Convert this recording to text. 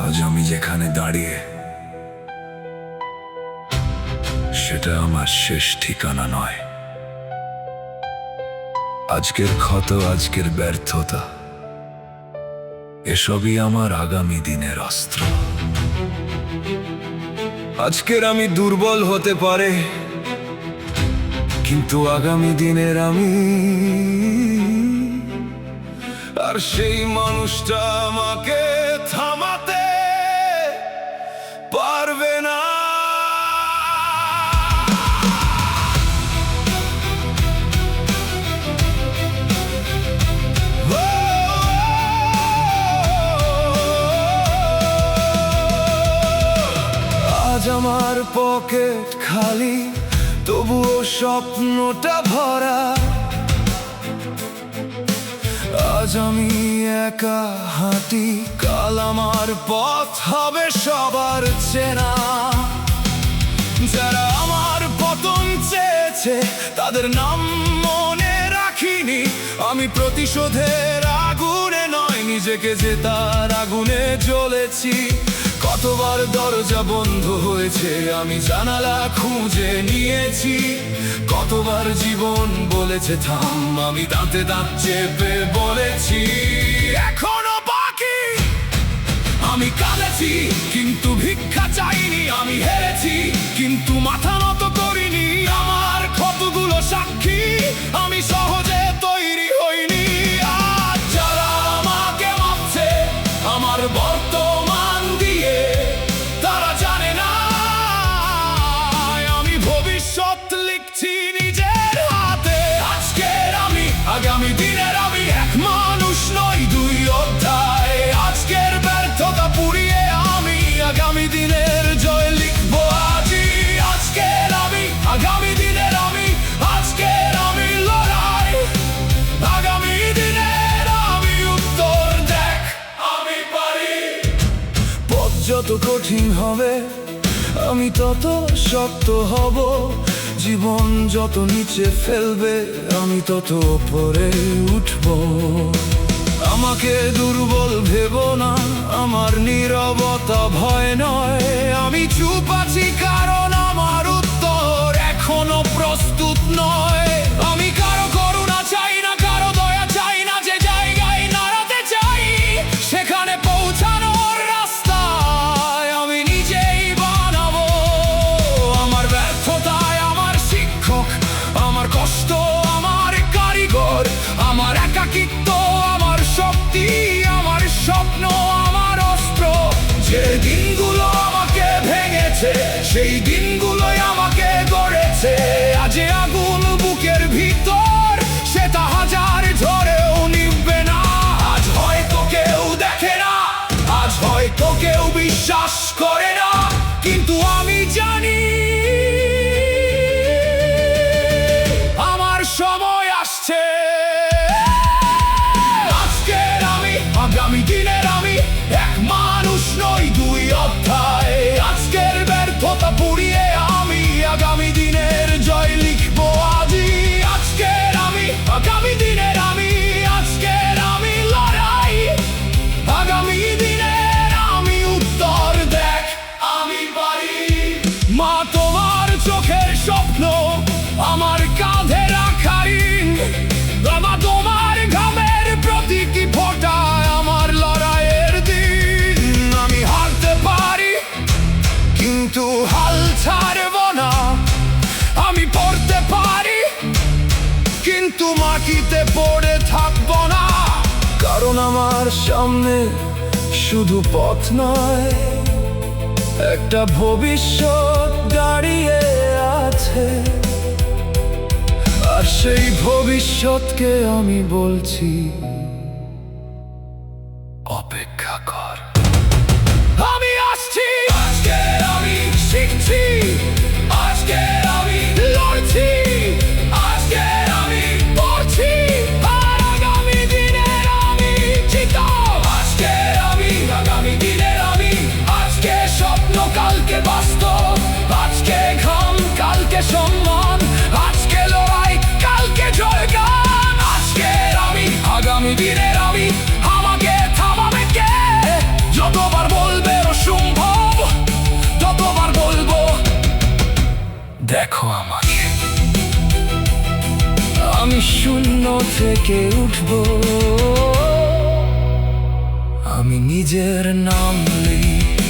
আজ আমি যেখানে দাঁড়িয়ে, সেটা আমার শেষ ঠিকানা নয়। আজকের ক্ষত, আজকের ব্যর্থতা, এসবই আমার আগামী দিনের অস্ত্র। আজকের আমি দুর্বল হতে পারে, কিন্তু আগামী দিনের আমি আর সেই মানুষটা আমাকে থামাতে পারবে না। আজ আমার পকেট খালি, তবুও স্বপ্নটা ভরা। আজ আমি একা হাঁটি, কাল আমার পথ হবে সবার চেনা। যারা আমার পতন চেয়েছে, তাদের নাম মনে রাখিনি। আমি প্রতিশোধের আগুনে নয়, নিজেকে জেতার আগুনে জ্বলেছি। কতবার দরজা বন্ধ হয়েছে, আমি জানালা খুঁজে নিয়েছি। কতবার জীবন বলেছে থাম, আমি দাঁতে দাঁত চেপে বলেছি এখনো বাকি। আমি কাঁদেছি কিন্তু ভিক্ষা চাইনি, আমি হেরেছি কিন্তু মাথা নত করিনি। আমার ক্ষতগুলো সাক্ষী, আমি সহজে তৈরি হইনি। আজ যারা আমাকে মাপছে আমার বর্তমান দিয়ে, তারা জানে না আমি ভবিষ্যৎ লিখছি নিজের হাতে। আজকের আমি, আগামী দিনের আমি, এক মানুষ নই দুই অধ্যায়। আজকের ব্যর্থতা পুড়িয়ে আমি আগামী দিনের জয় লিখবো আজই। আজকের আমি, আগামী দিনের আমি, আজকের আমি লড়াই। আগামী দিনের আমি, উত্তর দেখ আমি পারি। পথ যত কঠিন হবে, আমি তত শক্ত হব। জীবন যত নিচে ফেলবে, আমি তত উপরে উঠব। আমাকে দুর্বল ভেবো না, আমার নীরবতা ভয় নয়। আমি চুপ আছি কারণ আমার উত্তর এখনো প্রস্তুত নয়। আমি কারো করুণা চাই না, কারো দয়া চাই না। যে জায়গায় নাড়াতে চাই, সেখানে পৌঁছানোর রাস্তায় আমি নিজেই বানাবো। আমার ব্যর্থতায় আমার শিক্ষক, আমার কষ্ট আমার কারিগর, আমার একাকিত্ব আমার শক্তি, আমার স্বপ্ন আমার অস্ত্র। যে দিনগুলো আমাকে ভেঙেছে, সেই দিনগুলোই আমাকে গড়েছে। আজ আগুন বুকের ভিতর, সেটা হাজার ঝড়েও নিভবে না। আজ হয়তো কেউ দেখে না, আজ হয়তো কেউ বিশ্বাস করে না, কিন্তু আমি জানি আমার সময় আসছে। আজকের আমি, আগামী দিনের আমি, এক মানুষ নই দুই অধ্যায়। আজকের ব্যর্থতা পুড়িয়ে আমি আগামী দিনের জয় লিখবো আজই। আজকের আমি, আগামী দিনের আমি, আজকের আমি লড়াই। আগামী দিনের আমি, উত্তর দেখ আমি পারি। মা তোমার চোখের স্বপ্ন আমার কাঁধে রাখা ঋণ। বাবা তোমার ঘামের প্রতীকী ফোঁটা আমার লড়াইয়ের দিন। আমি হারতে পারি কিন্তু হাল ছাড়ব না। আমি পড়তে পারি কিন্তু মাটিতে পড়ে থাকব না। কারণ আমার সামনে শুধু পথ নয়, একটা ভবিষ্যৎ দাঁড়িয়ে আছে। আর সেই ভবিষ্যৎকে আমি বলছি অপেক্ষা কর। আমি আসছি, আজকের আমি শিখছি, আজকের আমি লড়ছি, আজকের আমি পড়ছি। আর আগামী দিনের আমি চিত। আজকের আমি, আগামী দিনের আমি, আজকে স্বপ্ন কালকে বাস্তব। আজকে ঘাম কালকে সম্মান, আজকে লড়াই কালকে জয়গান। আজকের আমি, আগামী দিনের আমি, আমাকে থামাবে কে? যতবার বলবে দেখো আমাকে, আমি শূন্য থেকে উঠবো, আমি নিজের নাম লিখব।